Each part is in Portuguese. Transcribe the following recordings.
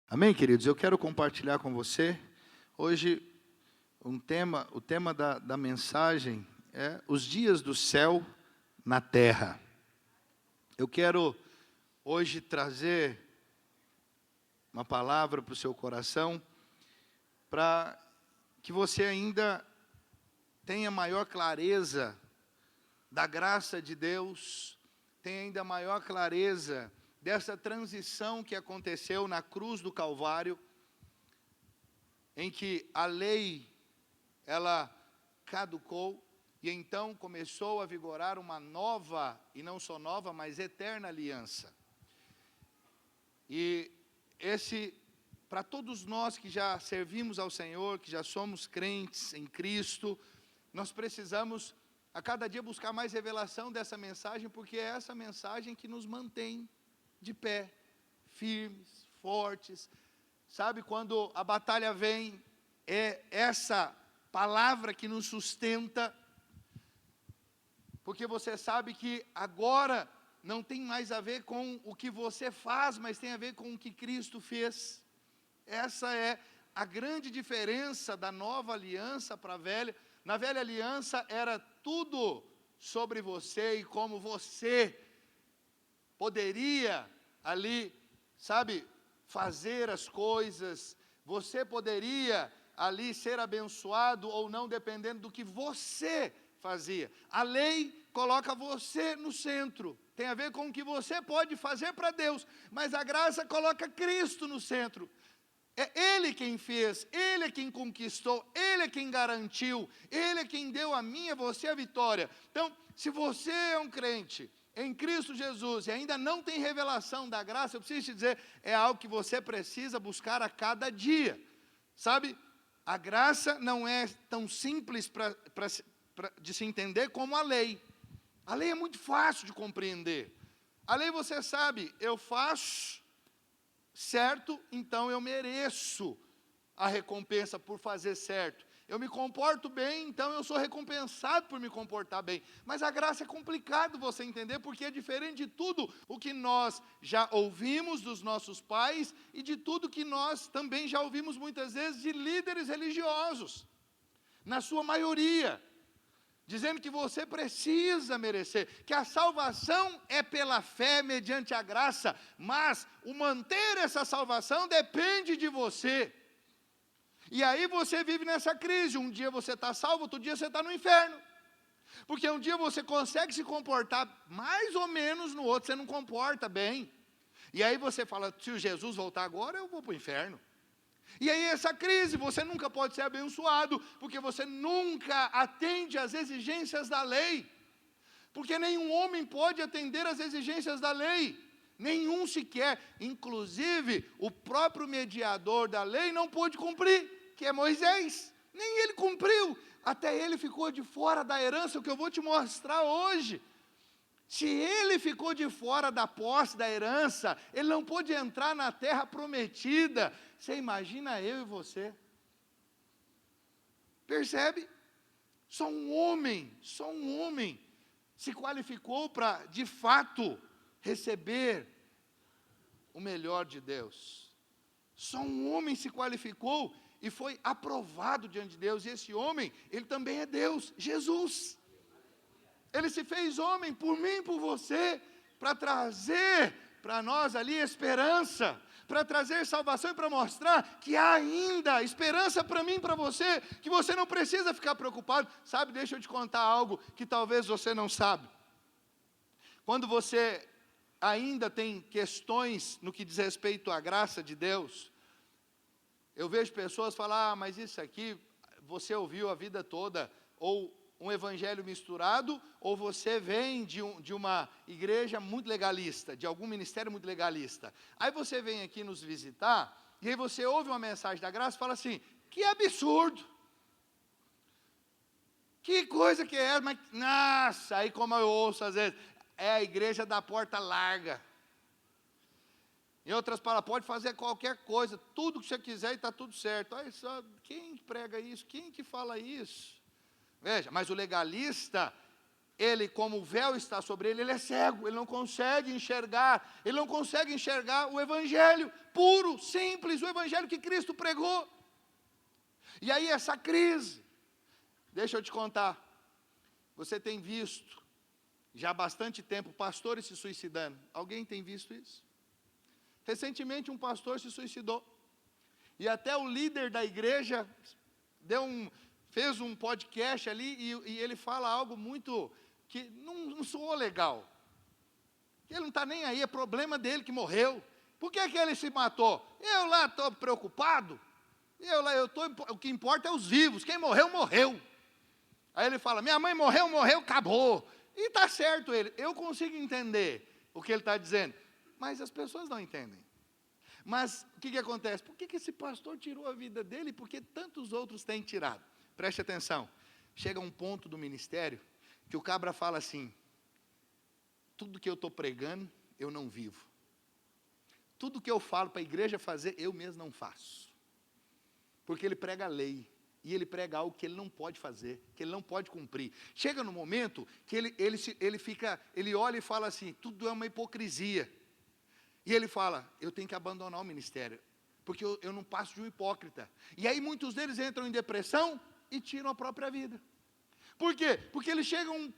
Amém, queridos? Eu quero compartilhar com você, hoje, o tema da mensagem é os dias do céu na terra. Eu quero hoje trazer uma palavra para o seu coração, para que você ainda tenha maior clareza da graça de Deus, tenha ainda maior clareza dessa transição que aconteceu na cruz do Calvário, em que a lei, ela caducou, e então começou a vigorar uma nova, e não só nova, mas eterna aliança. E para todos nós que já servimos ao Senhor, que já somos crentes em Cristo, nós precisamos a cada dia buscar mais revelação dessa mensagem, porque é essa mensagem que nos mantém de pé, firmes, fortes. Sabe, quando a batalha vem, é essa palavra que nos sustenta, porque você sabe que agora não tem mais a ver com o que você faz, mas tem a ver com o que Cristo fez. Essa é a grande diferença da nova aliança para a velha. Na velha aliança era tudo sobre você e como você poderia ali, sabe, fazer as coisas. Você poderia ali ser abençoado ou não, dependendo do que você fazia. A lei coloca você no centro, tem a ver com o que você pode fazer para Deus, mas a graça coloca Cristo no centro. É Ele quem fez, Ele é quem conquistou, Ele é quem garantiu, Ele é quem deu a mim e a você a vitória. Então, se você é um crente em Cristo Jesus e ainda não tem revelação da graça, eu preciso te dizer, é algo que você precisa buscar a cada dia. Sabe, a graça não é tão simples de se entender como a lei. A lei é muito fácil de compreender. A lei, você sabe, eu faço certo, então eu mereço a recompensa por fazer certo. Eu me comporto bem, então eu sou recompensado por me comportar bem. Mas a graça é complicado você entender, porque é diferente de tudo o que nós já ouvimos dos nossos pais e de tudo que nós também já ouvimos muitas vezes de líderes religiosos, na sua maioria, dizendo que você precisa merecer, que a salvação é pela fé, mediante a graça, mas o manter essa salvação depende de você. E aí você vive nessa crise, um dia você está salvo, outro dia você está no inferno. Porque um dia você consegue se comportar mais ou menos, no outro você não comporta bem. E aí você fala, se o Jesus voltar agora, eu vou para o inferno. E aí essa crise, você nunca pode ser abençoado, porque você nunca atende às exigências da lei. Porque nenhum homem pode atender às exigências da lei. Nenhum sequer. Inclusive, o próprio mediador da lei não pôde cumprir, que é Moisés. Nem ele cumpriu. Até ele ficou de fora da herança, o que eu vou te mostrar hoje. Se ele ficou de fora da posse da herança, ele não pôde entrar na terra prometida. Você imagina eu e você? Percebe? Só um homem se qualificou para, de fato, receber o melhor de Deus. Só um homem se qualificou e foi aprovado diante de Deus. E esse homem, ele também é Deus, Jesus. Ele se fez homem por mim e por você, para trazer para nós ali esperança, para trazer salvação e para mostrar que há ainda esperança para mim e para você, que você não precisa ficar preocupado. Sabe, deixa eu te contar algo que talvez você não sabe. Quando você ainda tem questões no que diz respeito à graça de Deus, eu vejo pessoas falar, mas isso aqui você ouviu a vida toda, ou um evangelho misturado, ou você vem de uma igreja muito legalista, de algum ministério muito legalista. Aí você vem aqui nos visitar, e aí você ouve uma mensagem da graça e fala assim, que absurdo, que coisa que é, mas, nossa, aí como eu ouço às vezes, é a igreja da porta larga. Em outras palavras, pode fazer qualquer coisa, tudo que você quiser e está tudo certo. Aí só, quem prega isso? Quem que fala isso? Veja, mas o legalista, ele, como o véu está sobre ele, ele é cego, ele não consegue enxergar o evangelho. puro, simples, o evangelho que Cristo pregou. E aí essa crise, deixa eu te contar, você tem visto já há bastante tempo pastores se suicidando. Alguém tem visto isso? Recentemente um pastor se suicidou. E até o líder da igreja fez um podcast ali e ele fala algo muito que não soou legal. Ele não está nem aí, é problema dele que morreu. Por que ele se matou? Eu lá estou preocupado. O que importa é os vivos. Quem morreu, morreu. Aí ele fala, minha mãe morreu, acabou. E está certo ele. Eu consigo entender o que ele está dizendo. Mas as pessoas não entendem. Mas o que acontece? Por que esse pastor tirou a vida dele? Porque tantos outros têm tirado. Preste atenção. Chega um ponto do ministério que o cabra fala assim, tudo que eu estou pregando, eu não vivo. Tudo que eu falo para a igreja fazer, eu mesmo não faço. Porque ele prega a lei. E ele prega algo que ele não pode fazer, que ele não pode cumprir. Chega no momento que ele olha e fala assim, tudo é uma hipocrisia. E ele fala, eu tenho que abandonar o ministério, porque eu não passo de um hipócrita. E aí muitos deles entram em depressão e tiram a própria vida. Por quê? Porque eles chegam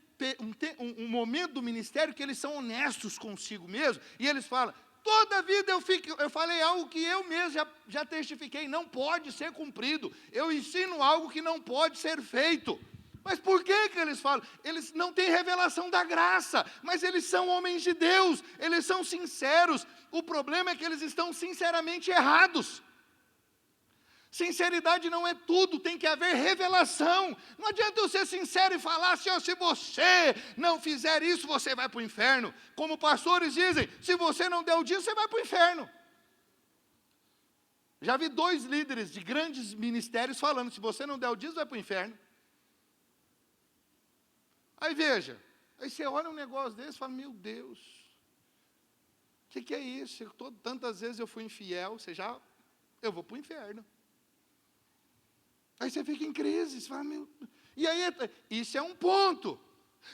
um momento do ministério que eles são honestos consigo mesmo, e eles falam, toda a vida eu falei algo que eu mesmo já testifiquei, não pode ser cumprido. Eu ensino algo que não pode ser feito. Mas por que eles falam? Eles não têm revelação da graça, mas eles são homens de Deus, eles são sinceros. O problema é que eles estão sinceramente errados. Sinceridade não é tudo, tem que haver revelação. Não adianta eu ser sincero e falar assim, se você não fizer isso, você vai para o inferno. Como pastores dizem, se você não der o dízimo, você vai para o inferno. Já vi 2 líderes de grandes ministérios falando, se você não der o dízimo, vai para o inferno. Aí veja, aí você olha um negócio desse e fala, meu Deus, o que é isso? Tantas vezes eu fui infiel, eu vou para o inferno. Aí você fica em crise, você fala, e aí, isso é um ponto.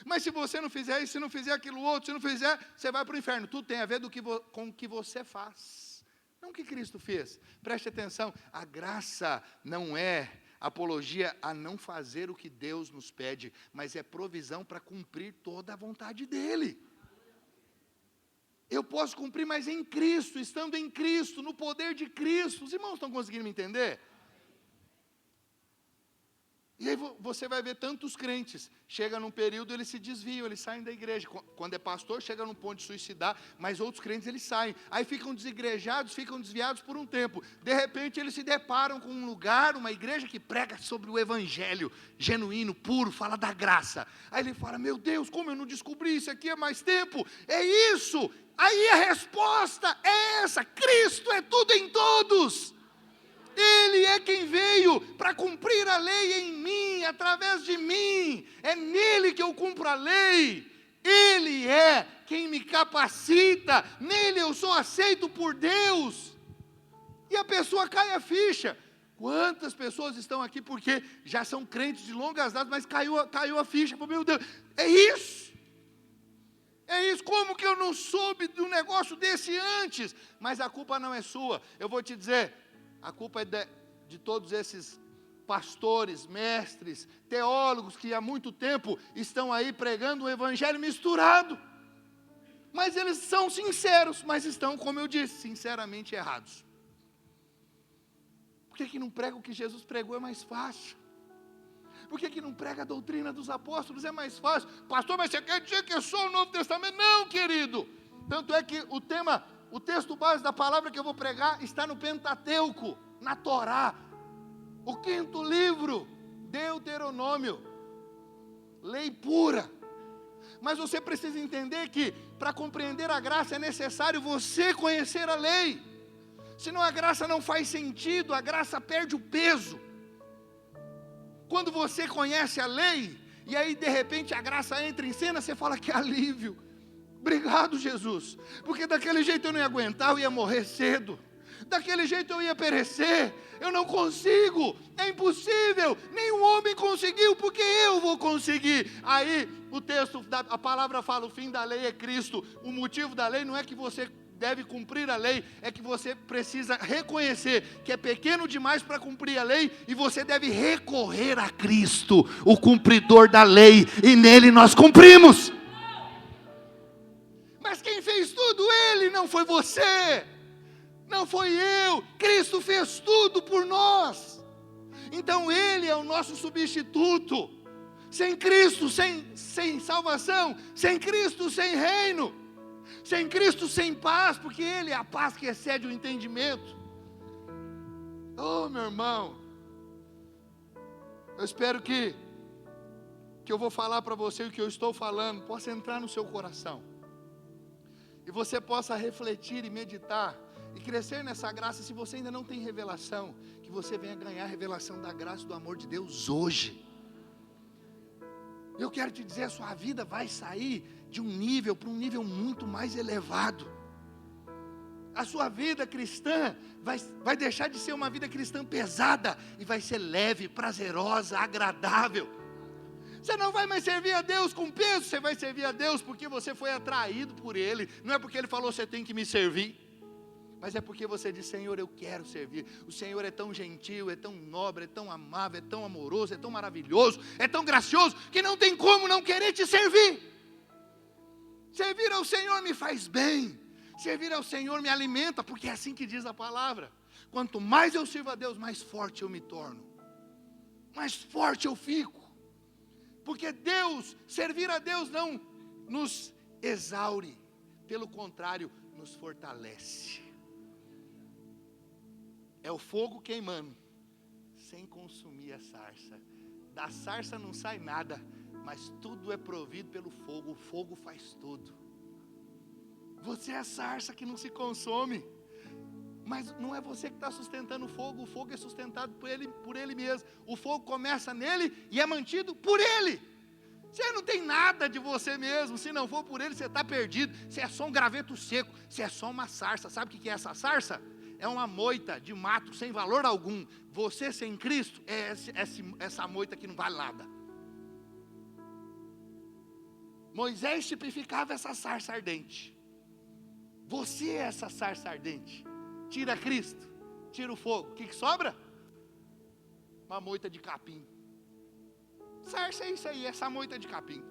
Mas se você não fizer isso, se não fizer aquilo outro, se não fizer, você vai para o inferno. Tudo tem a ver com o que você faz, não o que Cristo fez. Preste atenção, a graça não é apologia a não fazer o que Deus nos pede, mas é provisão para cumprir toda a vontade dEle. Eu posso cumprir, mas em Cristo, estando em Cristo, no poder de Cristo. Os irmãos estão conseguindo me entender? E aí você vai ver tantos crentes, chega num período, eles se desviam, eles saem da igreja. Quando é pastor, chega num ponto de suicidar, mas outros crentes eles saem. Aí ficam desigrejados, ficam desviados por um tempo. De repente eles se deparam com um lugar, uma igreja que prega sobre o evangelho genuíno, puro, fala da graça. Aí ele fala, meu Deus, como eu não descobri isso aqui há mais tempo? É isso! Aí a resposta é essa, Cristo é tudo em todos. Ele é quem veio para cumprir a lei em mim, através de mim. É nele que eu cumpro a lei. Ele é quem me capacita. Nele eu sou aceito por Deus. E a pessoa cai a ficha. Quantas pessoas estão aqui porque já são crentes de longas datas, mas caiu a ficha. Meu Deus, é isso. É isso, como que eu não soube de um negócio desse antes? Mas a culpa não é sua. Eu vou te dizer, a culpa é de todos esses pastores, mestres, teólogos que há muito tempo estão aí pregando o evangelho misturado. Mas eles são sinceros, mas estão, como eu disse, sinceramente errados. Por que não prega o que Jesus pregou? É mais fácil. Por que não prega a doutrina dos apóstolos? É mais fácil. Pastor, mas você quer dizer que é só o Novo Testamento? Não, querido. Tanto é que o texto base da palavra que eu vou pregar está no Pentateuco, na Torá. O 5º livro, Deuteronômio. Lei pura. Mas você precisa entender que para compreender a graça é necessário você conhecer a lei. Senão a graça não faz sentido, a graça perde o peso. Quando você conhece a lei, e aí de repente a graça entra em cena, você fala que alívio. Obrigado, Jesus, porque daquele jeito eu não ia aguentar, eu ia morrer cedo. Daquele jeito eu ia perecer. Eu não consigo, é impossível. Nenhum homem conseguiu, porque eu vou conseguir. Aí o texto, a palavra fala, o fim da lei é Cristo. O motivo da lei não é que você deve cumprir a lei, é que você precisa reconhecer que é pequeno demais para cumprir a lei, e você deve recorrer a Cristo, o cumpridor da lei, e nele nós cumprimos. Mas quem fez tudo? Ele, não foi você, não foi eu. Cristo fez tudo por nós. Então Ele é o nosso substituto. Sem Cristo, sem salvação. Sem Cristo, sem reino. Sem Cristo, sem paz, porque Ele é a paz que excede o entendimento. Oh, meu irmão, eu espero que eu vou falar para você, o que eu estou falando possa entrar no seu coração, e você possa refletir e meditar, e crescer nessa graça. Se você ainda não tem revelação, que você venha ganhar a revelação da graça e do amor de Deus hoje. Eu quero te dizer, a sua vida vai sair de um nível para um nível muito mais elevado. A sua vida cristã vai deixar de ser uma vida cristã pesada, e vai ser leve, prazerosa, agradável. Você não vai mais servir a Deus com peso, você vai servir a Deus porque você foi atraído por Ele. Não é porque Ele falou, você tem que me servir, mas é porque você diz, Senhor, eu quero servir. O Senhor é tão gentil, é tão nobre, é tão amável, é tão amoroso, é tão maravilhoso, é tão gracioso, que não tem como não querer te servir. Servir ao Senhor me faz bem, servir ao Senhor me alimenta, porque é assim que diz a palavra. Quanto mais eu sirvo a Deus, mais forte eu me torno, mais forte eu fico. Porque servir a Deus não nos exaure, pelo contrário, nos fortalece. É o fogo queimando, sem consumir a sarça. Da sarça não sai nada, mas tudo é provido pelo fogo. O fogo faz tudo. Você é a sarça que não se consome, mas não é você que está sustentando o fogo é sustentado por ele mesmo. O fogo começa nele e é mantido por ele. Você não tem nada de você mesmo. Se não for por ele, você está perdido. Você é só um graveto seco, você é só uma sarça. Sabe o que é essa sarça? É uma moita de mato sem valor algum. Você sem Cristo é essa moita que não vale nada. Moisés tipificava essa sarça ardente. Você é essa sarça ardente. Tira Cristo, tira o fogo, o que sobra? Uma moita de capim. Sarça é isso aí, essa moita de capim.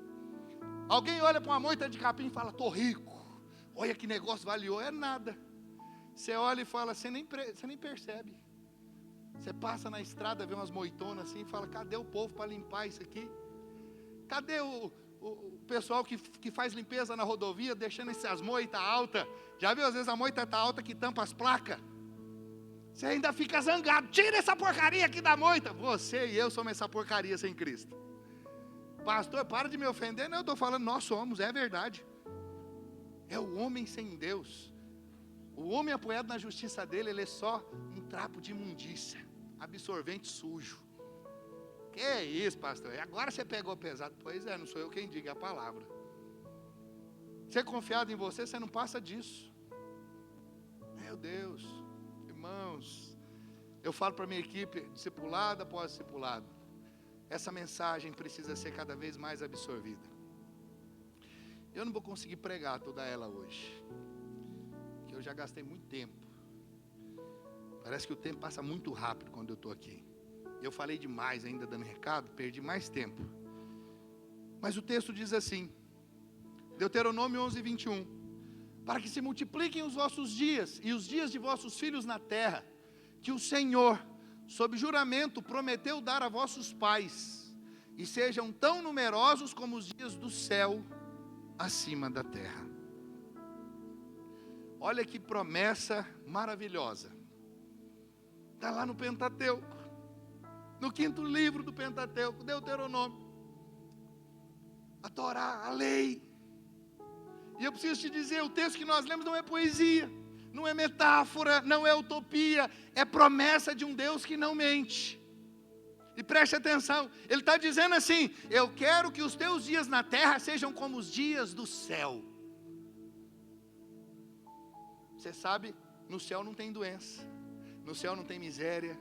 Alguém olha para uma moita de capim e fala, estou rico, olha que negócio valioso. É nada. Você olha e fala, você nem percebe. Você passa na estrada, vê umas moitonas assim e fala, cadê o povo para limpar isso aqui? Cadê o pessoal que faz limpeza na rodovia, deixando essas moitas altas? Já viu, às vezes a moita está alta que tampa as placas? Você ainda fica zangado, tira essa porcaria aqui da moita. Você e eu somos essa porcaria sem Cristo. Pastor, para de me ofender. Não, eu estou falando, nós somos, é verdade. É o homem sem Deus. O homem apoiado na justiça dele, ele é só um trapo de imundícia, absorvente sujo. Que é isso, pastor? E agora você pegou pesado. Pois é, não sou eu quem diga, é a palavra. Ser confiado em você, você não passa disso. Meu Deus, irmãos, eu falo para a minha equipe, discipulado após discipulado, essa mensagem precisa ser cada vez mais absorvida. Eu não vou conseguir pregar toda ela hoje, que eu já gastei muito tempo. Parece que o tempo passa muito rápido quando eu estou aqui. Eu falei demais ainda dando recado, perdi mais tempo. Mas o texto diz assim, Deuteronômio 11:21, para que se multipliquem os vossos dias e os dias de vossos filhos na terra, que o Senhor, sob juramento, prometeu dar a vossos pais, e sejam tão numerosos como os dias do céu acima da terra. Olha que promessa maravilhosa. Está lá no Pentateuco, no 5º livro do Pentateuco, Deuteronômio. A Torá, a lei. E eu preciso te dizer, o texto que nós lemos não é poesia, não é metáfora, não é utopia, é promessa de um Deus que não mente. E preste atenção, ele está dizendo assim, eu quero que os teus dias na terra sejam como os dias do céu. Você sabe, no céu não tem doença, no céu não tem miséria,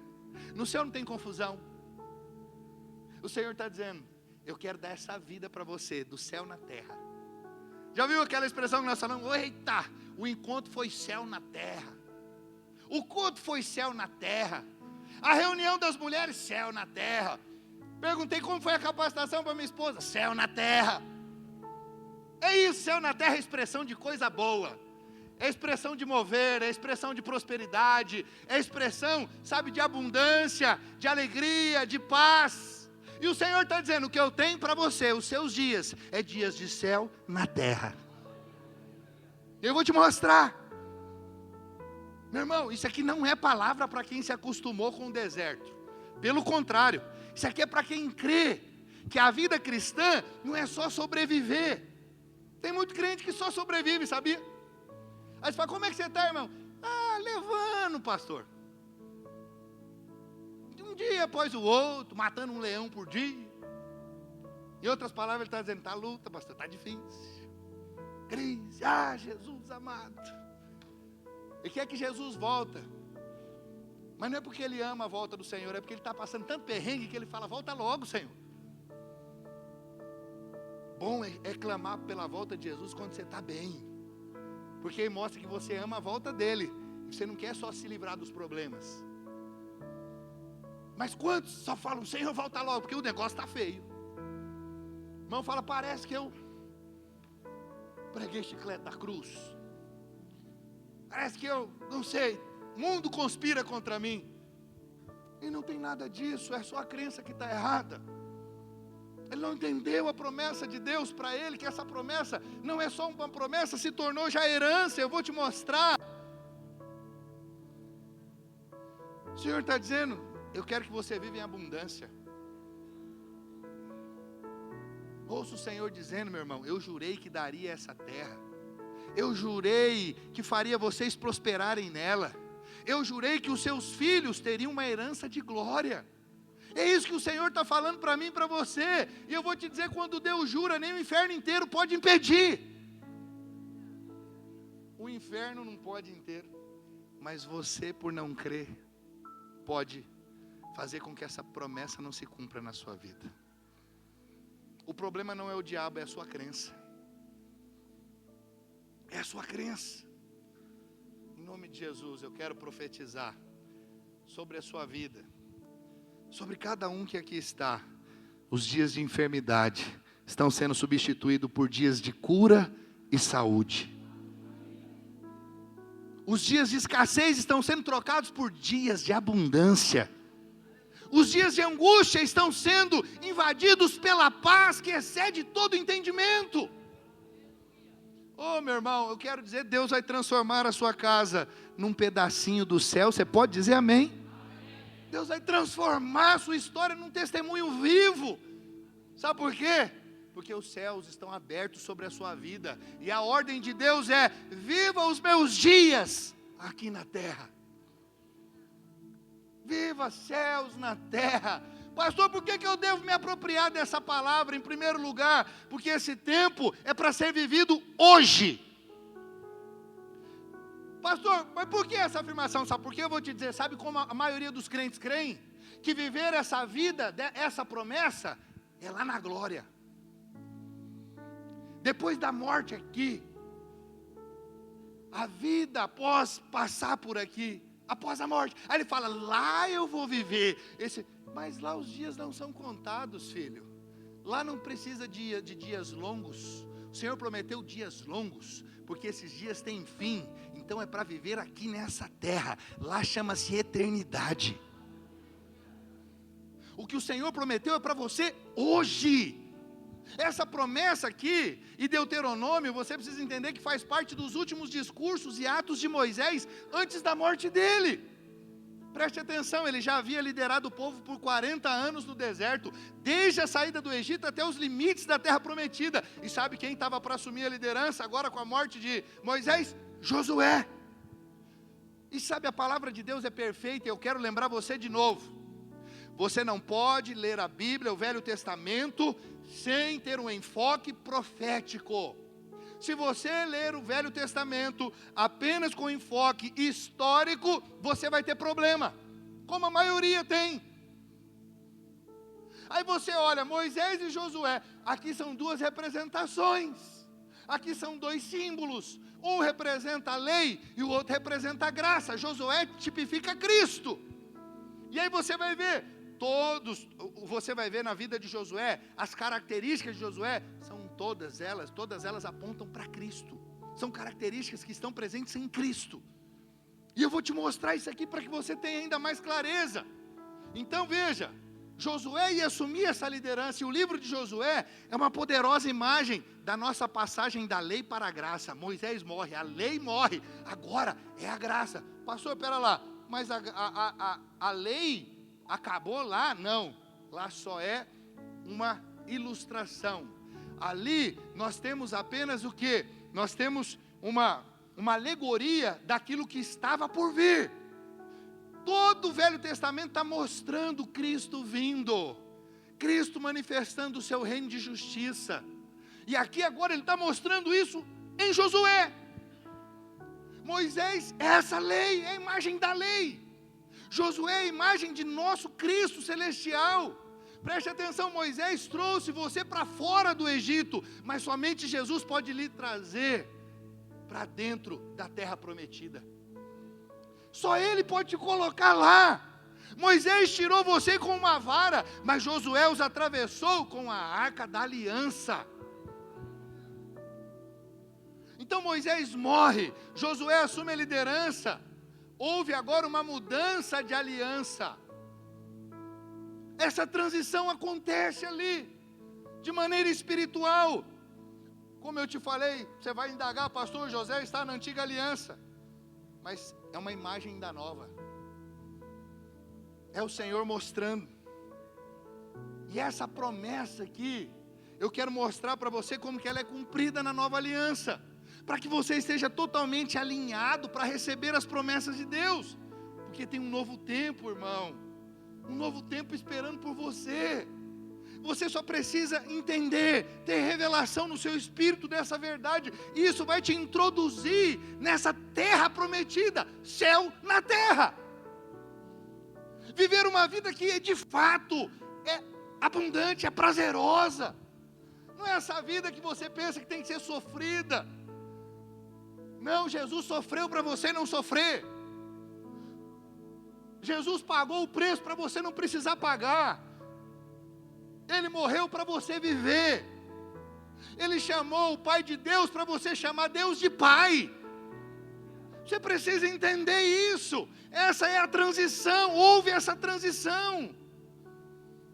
no céu não tem confusão. O Senhor está dizendo, eu quero dar essa vida para você, do céu na terra. Já viu aquela expressão que nós falamos? Eita, o encontro foi céu na terra. O culto foi céu na terra. A reunião das mulheres, céu na terra. Perguntei como foi a capacitação para minha esposa, céu na terra. É isso, céu na terra é expressão de coisa boa. É expressão de mover, é expressão de prosperidade, é expressão, sabe, de abundância, de alegria, de paz. E o Senhor está dizendo, o que eu tenho para você, os seus dias, é dias de céu na terra. Eu vou te mostrar. Meu irmão, isso aqui não é palavra para quem se acostumou com o deserto. Pelo contrário, isso aqui é para quem crê que a vida cristã não é só sobreviver. Tem muito crente que só sobrevive, sabia? Aí você fala, como é que você está, irmão? Levando, pastor. Um dia após o outro, matando um leão por dia. Em outras palavras, ele está dizendo, está luta, pastor, está difícil. Crise, Jesus amado. Ele quer que Jesus volta. Mas não é porque ele ama a volta do Senhor, é porque ele está passando tanto perrengue que ele fala, volta logo, Senhor. Bom é clamar pela volta de Jesus quando você está bem. Porque ele mostra que você ama a volta dele. Você não quer só se livrar dos problemas. Mas quantos só falam, Senhor, volta logo, porque o negócio está feio. O irmão fala, parece que eu preguei chiclete da cruz. Parece que eu, não sei, o mundo conspira contra mim. E não tem nada disso, é só a crença que está errada. Ele não entendeu a promessa de Deus para ele, que essa promessa não é só uma promessa, se tornou já herança. Eu vou te mostrar. O Senhor está dizendo, eu quero que você viva em abundância. Ouça o Senhor dizendo, meu irmão, eu jurei que daria essa terra. Eu jurei que faria vocês prosperarem nela. Eu jurei que os seus filhos teriam uma herança de glória. É isso que o Senhor está falando para mim e para você. E eu vou te dizer, quando Deus jura, nem o inferno inteiro pode impedir. O inferno não pode inteiro. Mas você, por não crer, pode fazer com que essa promessa não se cumpra na sua vida. O problema não é o diabo, é a sua crença. É a sua crença. Em nome de Jesus, eu quero profetizar sobre a sua vida, sobre cada um que aqui está. Os dias de enfermidade estão sendo substituídos por dias de cura e saúde. Os dias de escassez estão sendo trocados por dias de abundância. Os dias de angústia estão sendo invadidos pela paz que excede todo entendimento. Oh, meu irmão, eu quero dizer, Deus vai transformar a sua casa num pedacinho do céu. Você pode dizer amém? Deus vai transformar a sua história num testemunho vivo. Sabe por quê? Porque os céus estão abertos sobre a sua vida. E a ordem de Deus é, viva os meus dias aqui na terra. Viva céus na terra. Pastor, por que eu devo me apropriar dessa palavra? Em primeiro lugar, porque esse tempo é para ser vivido hoje. Pastor, mas por que essa afirmação? Sabe por que eu vou te dizer? Sabe como a maioria dos crentes creem? Que viver essa vida, essa promessa, é lá na glória. Depois da morte aqui, a vida após passar por aqui, após a morte. Aí ele fala, lá eu vou viver. Mas lá os dias não são contados, filho. Lá não precisa de dias longos. O Senhor prometeu dias longos, porque esses dias têm fim. Então é para viver aqui nessa terra. Lá chama-se eternidade. O que o Senhor prometeu é para você hoje. Essa promessa aqui, e Deuteronômio, você precisa entender que faz parte dos últimos discursos e atos de Moisés antes da morte dele. Preste atenção, ele já havia liderado o povo por 40 anos no deserto, desde a saída do Egito até os limites da terra prometida. E sabe quem estava para assumir a liderança agora com a morte de Moisés? Josué. E sabe, a palavra de Deus é perfeita, e eu quero lembrar você de novo. Você não pode ler a Bíblia, o Velho Testamento, sem ter um enfoque profético. Se você ler o Velho Testamento apenas com enfoque histórico, você vai ter problema, como a maioria tem. Aí você olha, Moisés e Josué, aqui são duas representações. Aqui são dois símbolos. Um representa a lei e o outro representa a graça. Josué tipifica Cristo. E aí você vai ver, você vai ver na vida de Josué, as características de Josué, são todas elas apontam para Cristo. São características que estão presentes em Cristo. E eu vou te mostrar isso aqui para que você tenha ainda mais clareza. Então veja, Josué ia assumir essa liderança, e o livro de Josué é uma poderosa imagem da nossa passagem da lei para a graça. Moisés morre, a lei morre, agora é a graça. Pastor, pera lá, mas a lei acabou lá? Não, lá só é uma ilustração. Ali nós temos apenas o quê? Nós temos uma alegoria daquilo que estava por vir. Todo o Velho Testamento está mostrando Cristo vindo, Cristo manifestando o seu reino de justiça, e aqui agora ele está mostrando isso em Josué. Moisés é essa lei, é a imagem da lei. Josué é a imagem de nosso Cristo celestial. Preste atenção, Moisés trouxe você para fora do Egito, mas somente Jesus pode lhe trazer para dentro da terra prometida. Só Ele pode te colocar lá. Moisés tirou você com uma vara, mas Josué os atravessou com a arca da aliança. Então Moisés morre, Josué assume a liderança. Houve agora uma mudança de aliança. Essa transição acontece ali, de maneira espiritual. Como eu te falei, você vai indagar, pastor, José está na antiga aliança. Mas é uma imagem da nova. É o Senhor mostrando. E essa promessa aqui, eu quero mostrar para você como que ela é cumprida na nova aliança, para que você esteja totalmente alinhado para receber as promessas de Deus, porque tem um novo tempo, irmão, um novo tempo esperando por você. Você só precisa entender, ter revelação no seu espírito dessa verdade, e isso vai te introduzir nessa terra prometida, céu na terra. Viver uma vida que de fato é abundante, é prazerosa. Não é essa vida que você pensa que tem que ser sofrida. Não, Jesus sofreu para você não sofrer. Jesus pagou o preço para você não precisar pagar. Ele morreu para você viver. Ele chamou o Pai de Deus para você chamar Deus de Pai. Você precisa entender isso. Essa é a transição, houve essa transição.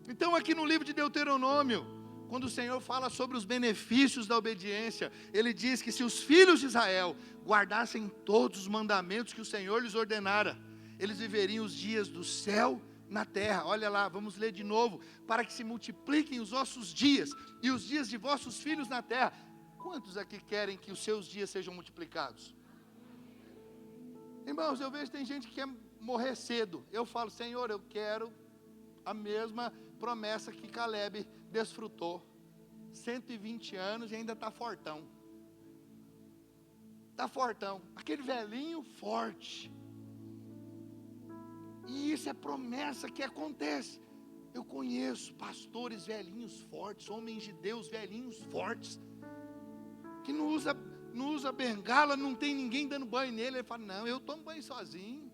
Então aqui no livro de Deuteronômio, quando o Senhor fala sobre os benefícios da obediência, Ele diz que se os filhos de Israel guardassem todos os mandamentos que o Senhor lhes ordenara, eles viveriam os dias do céu na terra. Olha lá, vamos ler de novo. Para que se multipliquem os vossos dias e os dias de vossos filhos na terra. Quantos aqui querem que os seus dias sejam multiplicados? Irmãos, eu vejo que tem gente que quer morrer cedo. Eu falo, Senhor, eu quero a mesma promessa que Caleb desfrutou. 120 anos e ainda está fortão. Está fortão. Aquele velhinho forte. E isso é promessa que acontece. Eu conheço pastores velhinhos fortes, homens de Deus velhinhos fortes, que não usa bengala, não tem ninguém dando banho nele. Ele fala, não, eu tomo banho sozinho.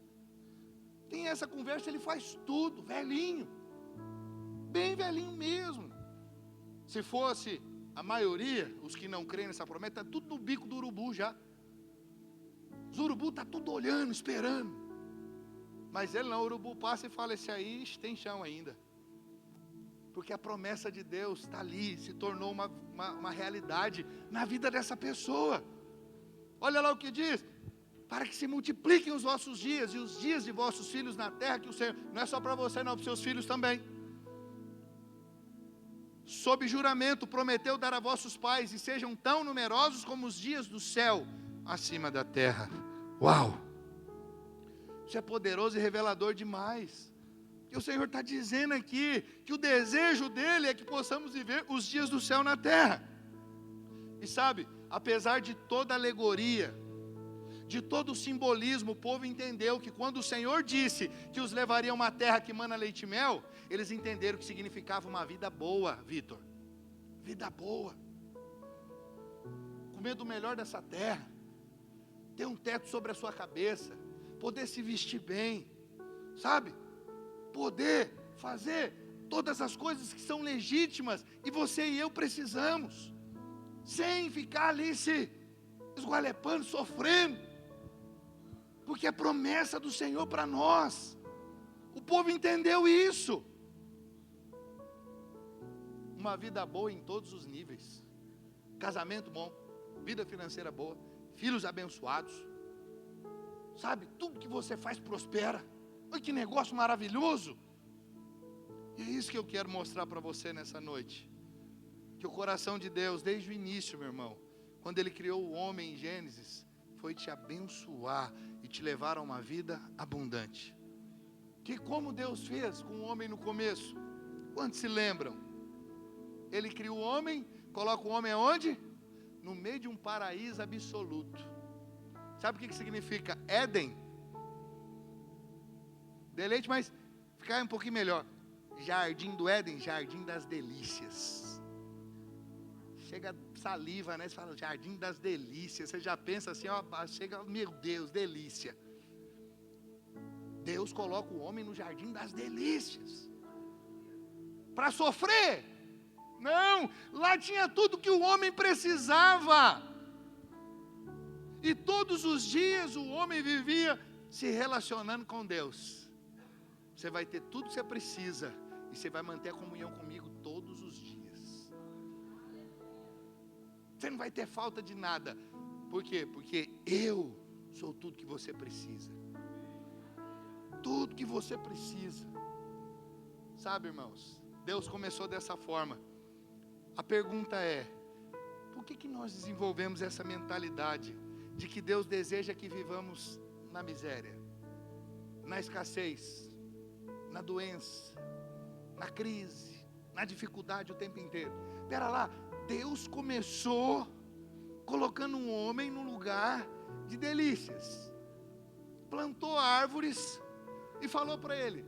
Tem essa conversa, ele faz tudo, velhinho. Bem velhinho mesmo. Se fosse a maioria, os que não creem nessa promessa, está tudo no bico do urubu já. Os urubu está tudo olhando, esperando. Mas ele não, o urubu passa e fala, esse aí tem chão ainda. Porque a promessa de Deus está ali, se tornou uma realidade na vida dessa pessoa. Olha lá o que diz, para que se multipliquem os vossos dias e os dias de vossos filhos na terra, que o Senhor, não é só para você não, para os seus filhos também. Sob juramento prometeu dar a vossos pais, e sejam tão numerosos como os dias do céu acima da terra. Uau! Isso é poderoso e revelador demais. E o Senhor está dizendo aqui que o desejo dele é que possamos viver os dias do céu na terra. E sabe, apesar de toda a alegoria, de todo o simbolismo, o povo entendeu que quando o Senhor disse que os levaria a uma terra que mana leite e mel, eles entenderam que significava uma vida boa, Vitor. Vida boa. comer do melhor dessa terra, ter um teto sobre a sua cabeça, poder se vestir bem, sabe? Poder fazer todas as coisas que são legítimas e você e eu precisamos, sem ficar ali se esgualepando, sofrendo, porque é promessa do Senhor para nós. O povo entendeu isso. Uma vida boa em todos os níveis, casamento bom, vida financeira boa, filhos abençoados, sabe, tudo que você faz prospera. Olha que negócio maravilhoso. E é isso que eu quero mostrar para você nessa noite, que o coração de Deus, desde o início, meu irmão, quando Ele criou o homem em Gênesis, foi te abençoar e te levar a uma vida abundante. Que como Deus fez com o homem no começo? Quantos se lembram? Ele criou o homem, coloca o homem aonde? No meio de um paraíso absoluto. Sabe o que significa Éden? Deleite, mas ficar um pouquinho melhor. Jardim do Éden, jardim das delícias. Chega saliva, né? Você fala jardim das delícias. Você já pensa assim, ó, chega, meu Deus, delícia. Deus coloca o homem no jardim das delícias. Para sofrer? Não, lá tinha tudo que o homem precisava. E todos os dias o homem vivia se relacionando com Deus. Você vai ter tudo que você precisa. E você vai manter a comunhão comigo todos os dias. Você não vai ter falta de nada. Por quê? Porque eu sou tudo que você precisa. Tudo que você precisa. Sabe, irmãos, Deus começou dessa forma. A pergunta é, por que nós desenvolvemos essa mentalidade de que Deus deseja que vivamos na miséria, na escassez, na doença, na crise, na dificuldade o tempo inteiro? Espera lá, Deus começou colocando um homem num lugar de delícias, plantou árvores e falou para ele,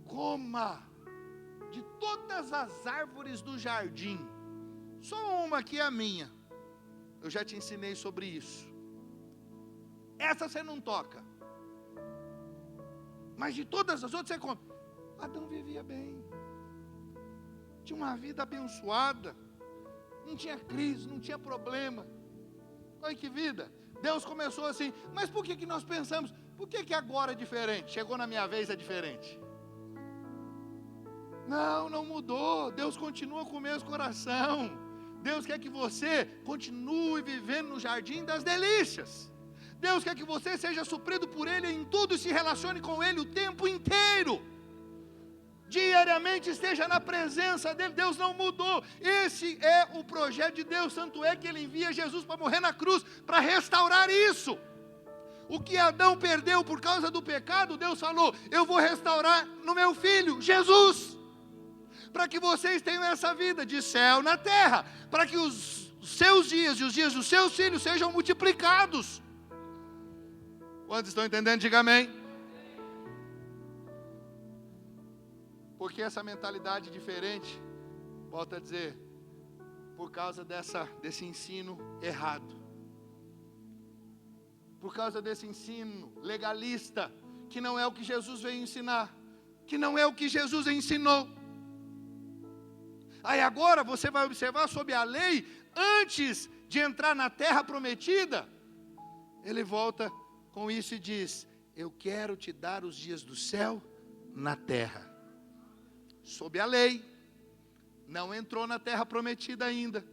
coma de todas as árvores do jardim, só uma que é a minha, eu já te ensinei sobre isso, essa você não toca, mas de todas as outras você come. Adão vivia bem, tinha uma vida abençoada, não tinha crise, não tinha problema. Olha que vida. Deus começou assim, mas por que nós pensamos, por que agora é diferente? Chegou na minha vez é diferente. Não mudou, Deus continua com o mesmo coração. Deus quer que você continue vivendo no jardim das delícias. Deus quer que você seja suprido por Ele em tudo e se relacione com Ele o tempo inteiro. Diariamente esteja na presença dEle. Deus não mudou. Esse é o projeto de Deus. Tanto é que Ele envia Jesus para morrer na cruz, para restaurar isso. O que Adão perdeu por causa do pecado, Deus falou, eu vou restaurar no meu Filho, Jesus. Para que vocês tenham essa vida de céu na terra. Para que os seus dias e os dias dos seus filhos sejam multiplicados. Quantos estão entendendo? Diga amém. Porque essa mentalidade diferente, volto a dizer, por causa desse ensino errado. Por causa desse ensino legalista, que não é o que Jesus veio ensinar, que não é o que Jesus ensinou. Aí agora você vai observar sobre a lei, antes de entrar na terra prometida, ele volta com isso e diz, eu quero te dar os dias do céu na terra. Sob a lei, não entrou na terra prometida ainda.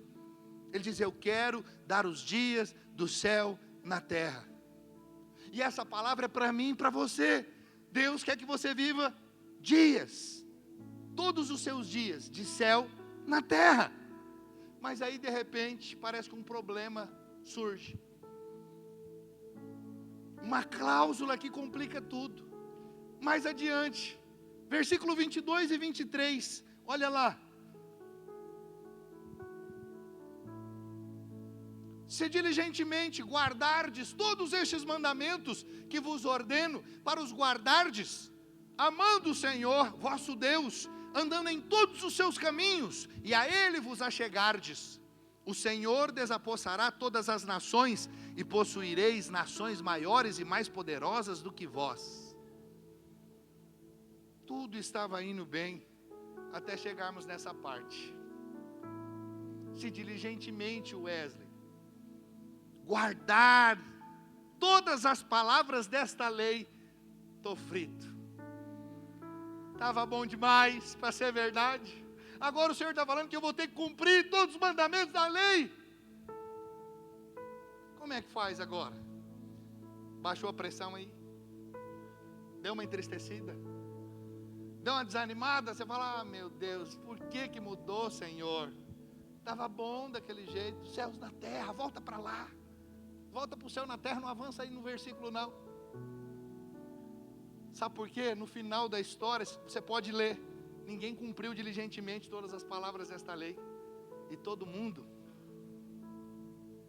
Ele diz, eu quero dar os dias do céu na terra. E essa palavra é para mim e para você. Deus quer que você viva dias, todos os seus dias, de céu na terra. Mas aí de repente, parece que um problema surge. Uma cláusula que complica tudo. Mais adiante, versículo 22 e 23, olha lá. Se diligentemente guardardes todos estes mandamentos que vos ordeno, para os guardardes, amando o Senhor, vosso Deus, andando em todos os seus caminhos, e a Ele vos achegardes. o Senhor desapossará todas as nações, e possuireis nações maiores e mais poderosas do que vós. Tudo estava indo bem, até chegarmos nessa parte. Se diligentemente, Wesley, guardar todas as palavras desta lei, estou frito. Estava bom demais para ser verdade. Agora o Senhor está falando que eu vou ter que cumprir todos os mandamentos da lei. Como é que faz agora? Baixou a pressão aí? Deu uma entristecida? Deu uma desanimada? Você fala, meu Deus, por que mudou, Senhor? Estava bom daquele jeito, céus na terra, volta para lá. Volta para o céu na terra, não avança aí no versículo não. Sabe por quê? No final da história, você pode ler, ninguém cumpriu diligentemente todas as palavras desta lei, e todo mundo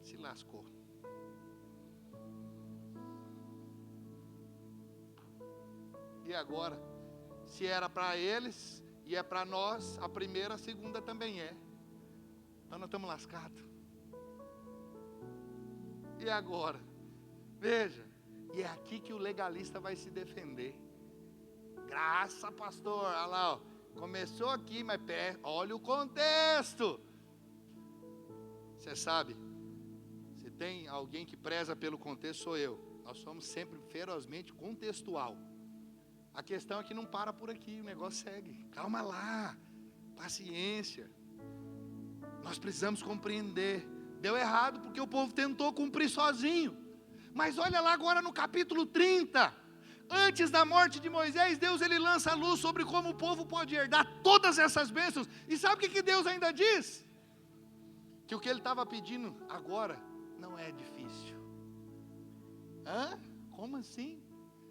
se lascou. E agora, se era para eles e é para nós, a primeira, a segunda também é. Então nós estamos lascados. E agora? Veja, e é aqui que o legalista vai se defender. Graça, pastor, olha lá, ó, começou aqui, mas olha o contexto. Você sabe, se tem alguém que preza pelo contexto, sou eu. Nós somos sempre ferozmente contextual. A questão é que não para por aqui, o negócio segue. Calma lá, paciência. Nós precisamos compreender. Deu errado porque o povo tentou cumprir sozinho. Mas olha lá agora no capítulo 30. Antes da morte de Moisés, Deus ele lança a luz sobre como o povo pode herdar todas essas bênçãos. E sabe o que Deus ainda diz? Que o que ele estava pedindo agora não é difícil. Hã? Como assim?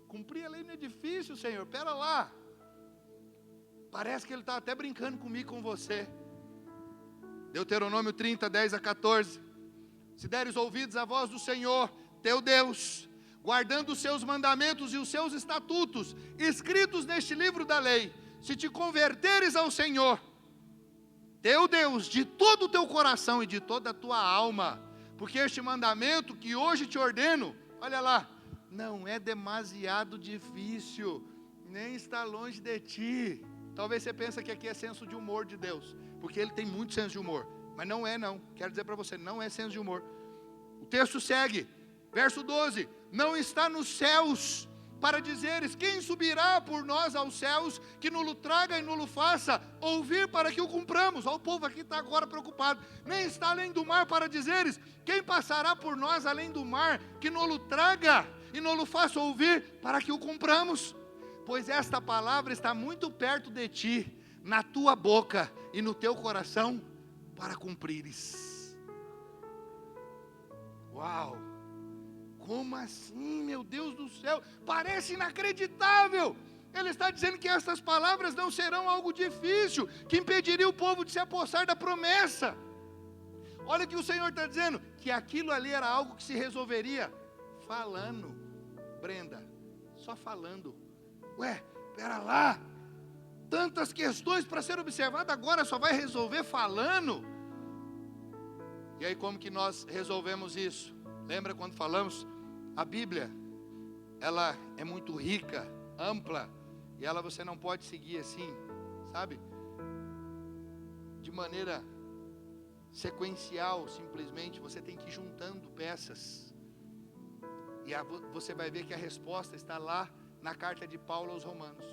Cumprir a lei não é difícil, Senhor. Espera lá. Parece que ele está até brincando comigo, com você. Deuteronômio 30, 10 a 14. Se deres ouvidos à voz do Senhor, teu Deus, guardando os seus mandamentos e os seus estatutos, escritos neste livro da lei, se te converteres ao Senhor, teu Deus, de todo o teu coração e de toda a tua alma, porque este mandamento que hoje te ordeno, olha lá, não é demasiado difícil, nem está longe de ti. Talvez você pense que aqui é senso de humor de Deus, porque Ele tem muito senso de humor, mas não é não, quero dizer para você, não é senso de humor. O texto segue, verso 12, não está nos céus, para dizeres, quem subirá por nós aos céus, que nulo traga e nulo faça, ouvir para que o cumpramos. Olha, o povo aqui está agora preocupado. Nem está além do mar para dizeres, quem passará por nós além do mar, que nulo traga e nulo faça ouvir para que o cumpramos. Pois esta palavra está muito perto de ti, na tua boca e no teu coração, para cumprires. Uau! Como assim, meu Deus do céu? Parece inacreditável. Ele está dizendo que essas palavras não serão algo difícil, que impediria o povo de se apossar da promessa. Olha o que o Senhor está dizendo, que aquilo ali era algo que se resolveria falando. Brenda, só falando. Ué, espera lá, tantas questões para ser observada, agora só vai resolver falando? E aí como que nós resolvemos isso? Lembra quando falamos? A Bíblia, ela é muito rica, ampla, e ela você não pode seguir assim, sabe? De maneira sequencial, simplesmente, você tem que ir juntando peças. E você vai ver que a resposta está lá na carta de Paulo aos Romanos.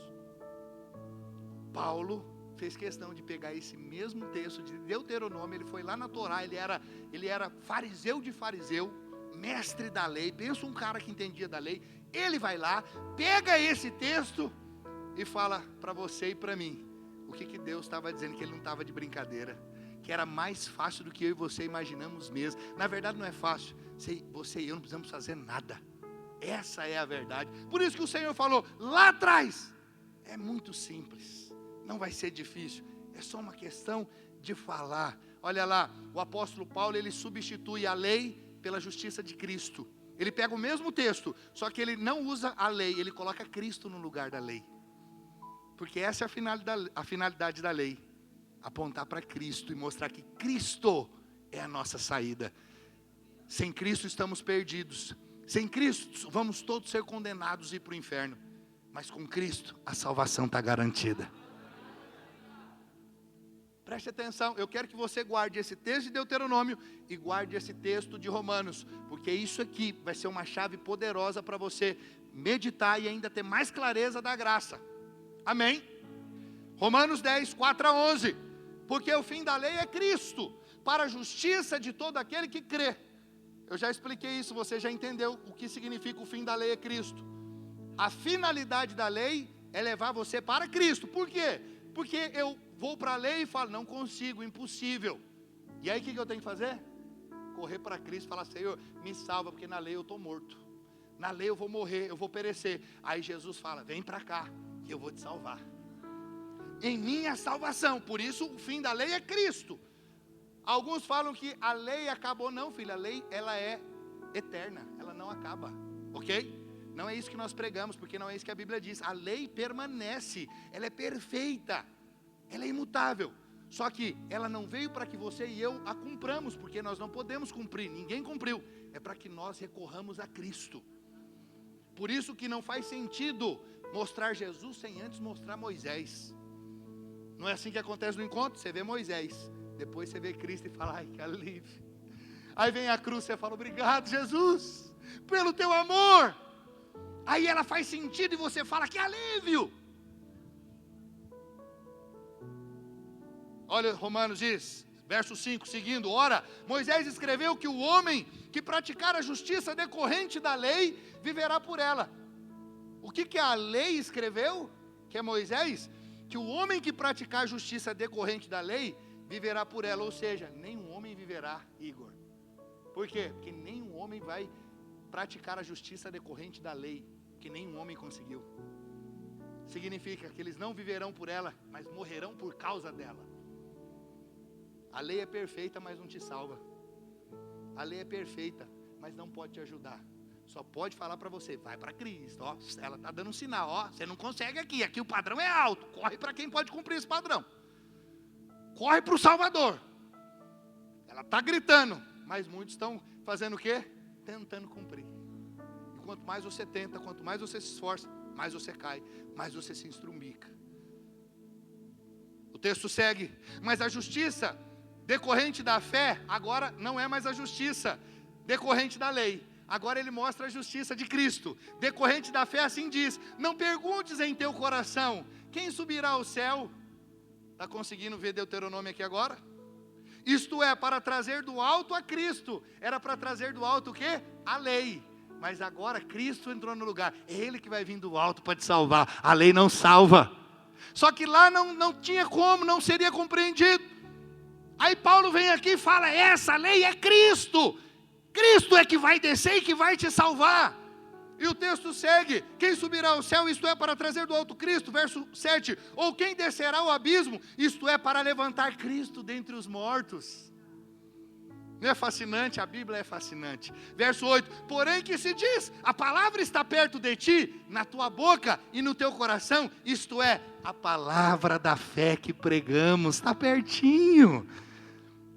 Paulo fez questão de pegar esse mesmo texto de Deuteronômio, ele foi lá na Torá, ele era fariseu de fariseu, mestre da lei, pensa um cara que entendia da lei, ele vai lá, pega esse texto e fala para você e para mim, o que Deus estava dizendo, que ele não estava de brincadeira, que era mais fácil do que eu e você imaginamos mesmo. Na verdade não é fácil, você e eu não precisamos fazer nada, essa é a verdade. Por isso que o Senhor falou, lá atrás, é muito simples, não vai ser difícil, é só uma questão de falar. Olha lá, o apóstolo Paulo, ele substitui a lei pela justiça de Cristo. Ele pega o mesmo texto, só que ele não usa a lei, ele coloca Cristo no lugar da lei. Porque essa é a finalidade da lei, apontar para Cristo e mostrar que Cristo é a nossa saída. Sem Cristo estamos perdidos. Sem Cristo vamos todos ser condenados e ir para o inferno. Mas com Cristo a salvação está garantida. Preste atenção, eu quero que você guarde esse texto de Deuteronômio e guarde esse texto de Romanos, porque isso aqui vai ser uma chave poderosa para você meditar e ainda ter mais clareza da graça. Amém? Romanos 10, 4 a 11. Porque o fim da lei é Cristo, para a justiça de todo aquele que crê. Eu já expliquei isso, você já entendeu o que significa o fim da lei é Cristo. A finalidade da lei é levar você para Cristo. Por quê? Porque eu vou para a lei e falo, não consigo, impossível. E aí o que eu tenho que fazer? Correr para Cristo e falar, Senhor, me salva, porque na lei eu estou morto. Na lei eu vou morrer, eu vou perecer. Aí Jesus fala, vem para cá, que eu vou te salvar. Em minha salvação, por isso o fim da lei é Cristo. Alguns falam que a lei acabou, não filho, a lei ela é eterna, ela não acaba, ok? Não é isso que nós pregamos, porque não é isso que a Bíblia diz. A lei permanece, ela é perfeita, ela é imutável. Só que ela não veio para que você e eu a cumpramos, porque nós não podemos cumprir, ninguém cumpriu. É para que nós recorramos a Cristo. Por isso que não faz sentido mostrar Jesus sem antes mostrar Moisés. Não é assim que acontece no encontro? Você vê Moisés, depois você vê Cristo e fala, ai que alívio. Aí vem a cruz, você fala, obrigado Jesus, pelo teu amor. Aí ela faz sentido e você fala, que alívio. Olha, Romanos diz, verso 5, seguindo, ora, Moisés escreveu que o homem que praticar a justiça decorrente da lei, viverá por ela. O que a lei escreveu? Que é Moisés? Que o homem que praticar a justiça decorrente da lei, viverá por ela. Ou seja, nenhum homem viverá, Igor. Por quê? Porque nenhum homem vai praticar a justiça decorrente da lei, que nenhum homem conseguiu. Significa que eles não viverão por ela, mas morrerão por causa dela. A lei é perfeita, mas não te salva. A lei é perfeita, mas não pode te ajudar. Só pode falar para você, vai para Cristo, ó, ela está dando um sinal, ó, você não consegue aqui o padrão é alto, corre para quem pode cumprir esse padrão. Corre para o Salvador. Ela está gritando, mas muitos estão fazendo o quê? Tentando cumprir. E quanto mais você tenta, quanto mais você se esforça, mais você cai, mais você se estrumica. O texto segue, mas a justiça decorrente da fé, agora não é mais a justiça decorrente da lei. Agora ele mostra a justiça de Cristo. Decorrente da fé assim diz, não perguntes em teu coração, quem subirá ao céu? Está conseguindo ver Deuteronômio aqui agora? Isto é, para trazer do alto a Cristo. Era para trazer do alto o quê? A lei. Mas agora Cristo entrou no lugar. É Ele que vai vir do alto para te salvar. A lei não salva. Só que lá não tinha como, não seria compreendido. Aí Paulo vem aqui e fala, essa lei é Cristo. Cristo é que vai descer e que vai te salvar. E o texto segue, quem subirá ao céu, isto é, para trazer do alto Cristo, verso 7, ou quem descerá ao abismo, isto é, para levantar Cristo dentre os mortos. Não é fascinante? A Bíblia é fascinante. Verso 8, porém que se diz, a palavra está perto de ti, na tua boca e no teu coração, isto é, a palavra da fé que pregamos, está pertinho.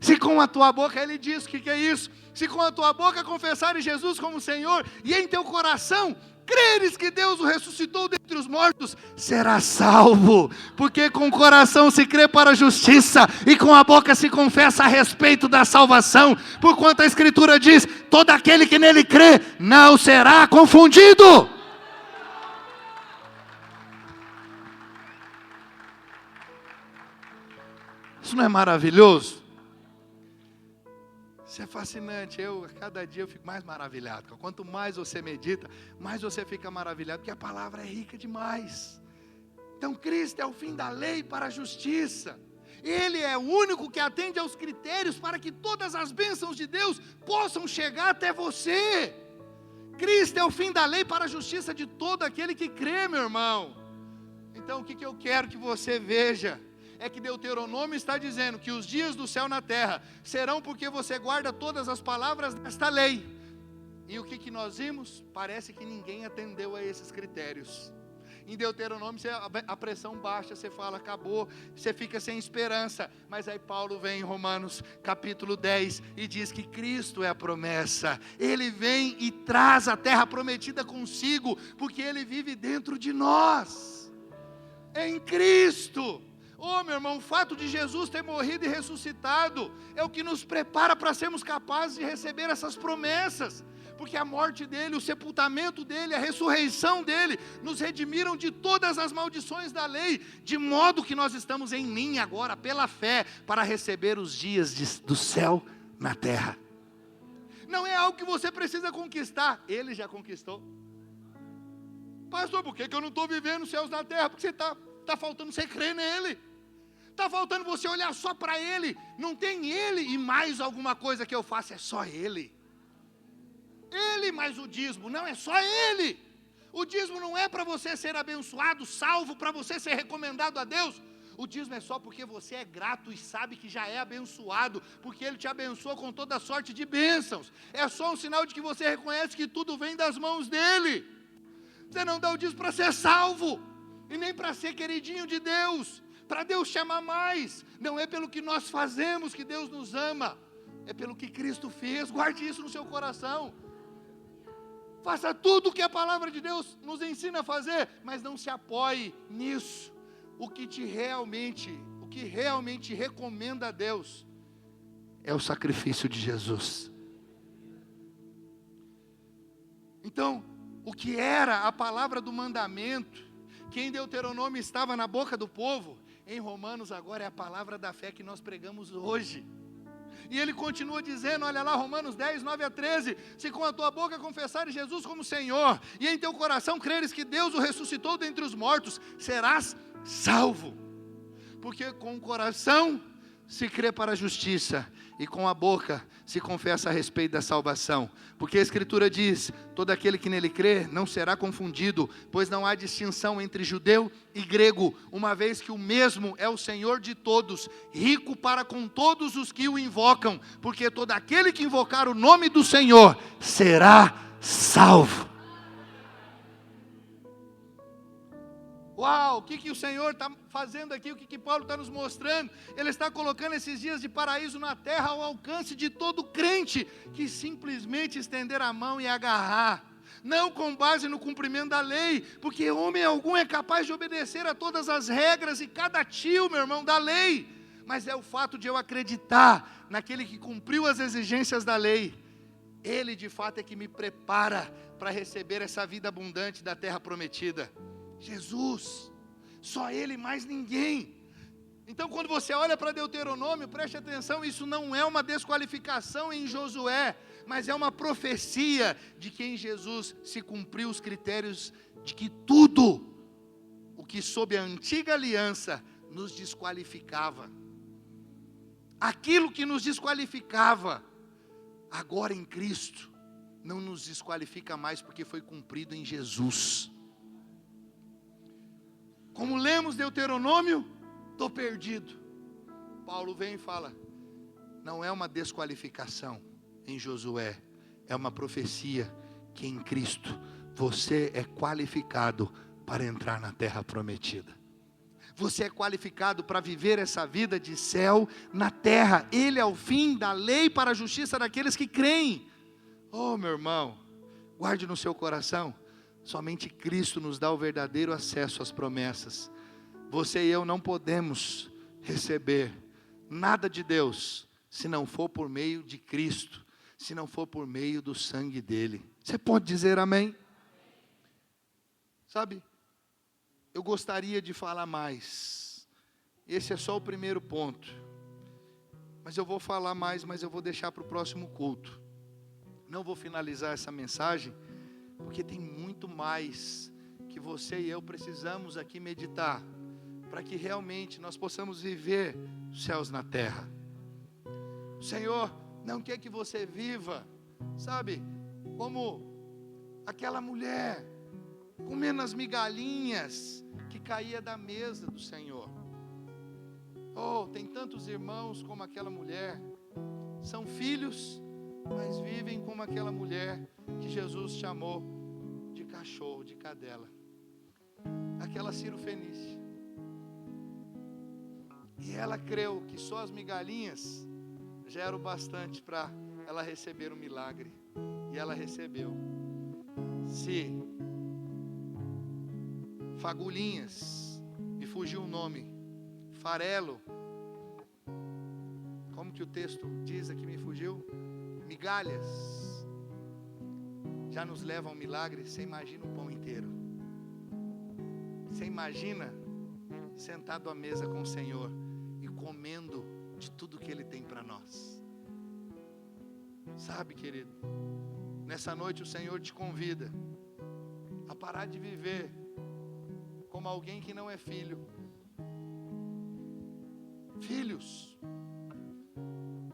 Se com a tua boca, ele diz, o que é isso? Se com a tua boca confessares Jesus como Senhor, e em teu coração creres que Deus o ressuscitou dentre os mortos, serás salvo, porque com o coração se crê para a justiça, e com a boca se confessa a respeito da salvação, porquanto a Escritura diz, todo aquele que nele crê, não será confundido. Isso não é maravilhoso? Isso é fascinante, a cada dia eu fico mais maravilhado. Quanto mais você medita, mais você fica maravilhado, porque a palavra é rica demais. Então Cristo é o fim da lei para a justiça. Ele é o único que atende aos critérios para que todas as bênçãos de Deus possam chegar até você. Cristo é o fim da lei para a justiça de todo aquele que crê, meu irmão. Então o que eu quero que você veja? É que Deuteronômio está dizendo que os dias do céu na terra serão porque você guarda todas as palavras desta lei. E o que nós vimos? Parece que ninguém atendeu a esses critérios. Em Deuteronômio a pressão baixa, você fala, acabou, você fica sem esperança. Mas aí Paulo vem em Romanos capítulo 10 e diz que Cristo é a promessa. Ele vem e traz a terra prometida consigo, porque Ele vive dentro de nós. Em Cristo. Oh, meu irmão, o fato de Jesus ter morrido e ressuscitado é o que nos prepara para sermos capazes de receber essas promessas, porque a morte dele, o sepultamento dele, a ressurreição dele, nos redimiram de todas as maldições da lei, de modo que nós estamos em linha agora, pela fé, para receber os dias do céu na terra. Não é algo que você precisa conquistar, Ele já conquistou. Pastor, por que eu não estou vivendo os céus na terra? Porque está faltando você crer nele. Está faltando você olhar só para Ele. Não tem Ele e mais alguma coisa que eu faça, é só Ele. Ele mais o dízimo, não, é só Ele. O dízimo não é para você ser abençoado, salvo, para você ser recomendado a Deus. O dízimo é só porque você é grato e sabe que já é abençoado, porque Ele te abençoa com toda sorte de bênçãos. É só um sinal de que você reconhece que tudo vem das mãos dEle. Você não dá o dízimo para ser salvo, e nem para ser queridinho de Deus, para Deus te amar mais. Não é pelo que nós fazemos que Deus nos ama, é pelo que Cristo fez. Guarde isso no seu coração. Faça tudo o que a palavra de Deus nos ensina a fazer, mas não se apoie nisso. O que realmente recomenda a Deus é o sacrifício de Jesus. Então, o que era a palavra do mandamento, que em Deuteronômio estava na boca do povo, em Romanos agora é a palavra da fé que nós pregamos hoje. E ele continua dizendo, olha lá, Romanos 10, 9 a 13, se com a tua boca confessares Jesus como Senhor, e em teu coração creres que Deus o ressuscitou dentre os mortos, serás salvo. Porque com o coração se crê para a justiça, e com a boca se confessa a respeito da salvação. Porque a Escritura diz, todo aquele que nele crê não será confundido, pois não há distinção entre judeu e grego, uma vez que o mesmo é o Senhor de todos, rico para com todos os que o invocam, porque todo aquele que invocar o nome do Senhor será salvo. Uau, o que o Senhor está fazendo aqui, o que Paulo está nos mostrando? Ele está colocando esses dias de paraíso na terra ao alcance de todo crente que simplesmente estender a mão e agarrar, não com base no cumprimento da lei, porque homem algum é capaz de obedecer a todas as regras e cada tio, meu irmão, da lei, mas é o fato de eu acreditar naquele que cumpriu as exigências da lei. Ele de fato é que me prepara para receber essa vida abundante da terra prometida. Jesus, só Ele, mais ninguém. Então quando você olha para Deuteronômio, preste atenção, isso não é uma desqualificação em Josué, mas é uma profecia de que em Jesus se cumpriu os critérios de que tudo o que sob a antiga aliança nos desqualificava, aquilo que nos desqualificava, agora em Cristo não nos desqualifica mais, porque foi cumprido em Jesus. Como lemos Deuteronômio, estou perdido. Paulo vem e fala, não é uma desqualificação em Josué, é uma profecia que em Cristo você é qualificado para entrar na terra prometida. Você é qualificado para viver essa vida de céu na terra. Ele é o fim da lei para a justiça daqueles que creem. Oh, meu irmão, guarde no seu coração. Somente Cristo nos dá o verdadeiro acesso às promessas. Você e eu não podemos receber nada de Deus, se não for por meio de Cristo, se não for por meio do sangue dele. Você pode dizer amém? Sabe, eu gostaria de falar mais. Esse é só o primeiro ponto. Mas eu vou falar mais, mas eu vou deixar para o próximo culto. Não vou finalizar essa mensagem, porque tem muito mais que você e eu precisamos aqui meditar, para que realmente nós possamos viver os céus na terra. O Senhor não quer que você viva, sabe, como aquela mulher, comendo as migalhinhas que caía da mesa do Senhor. Oh, tem tantos irmãos como aquela mulher, são filhos, mas vivem como aquela mulher que Jesus chamou de cachorro, de cadela. aquela cirofenícia. E ela creu que só as migalhinhas já era o bastante para ela receber o milagre. E ela recebeu. Se fagulhinhas, me fugiu o nome, farelo, como que o texto diz aqui, me fugiu? Migalhas, já nos levam ao milagre. Você imagina o pão inteiro. Você imagina sentado à mesa com o Senhor e comendo de tudo que Ele tem para nós. Sabe, querido, nessa noite o Senhor te convida a parar de viver como alguém que não é filho. Filhos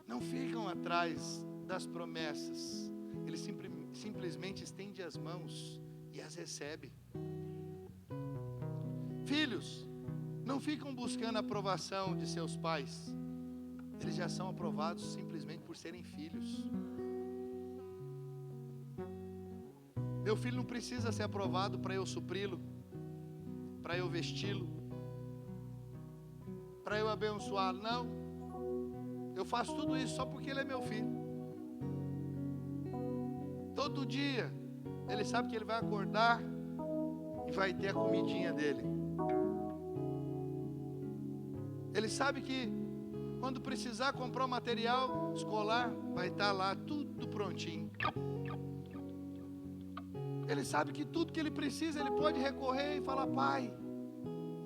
não ficam atrás das promessas, eles simplesmente estendem as mãos e as recebem. Filhos não ficam buscando a aprovação de seus pais, eles já são aprovados simplesmente por serem filhos. Meu filho não precisa ser aprovado para eu supri-lo, para eu vesti-lo, para eu abençoá-lo. Não, eu faço tudo isso só porque ele é meu filho. Todo dia ele sabe que ele vai acordar e vai ter a comidinha dele. Ele sabe que quando precisar comprar o material escolar, vai estar lá tudo prontinho. Ele sabe que tudo que ele precisa, ele pode recorrer e falar: Pai,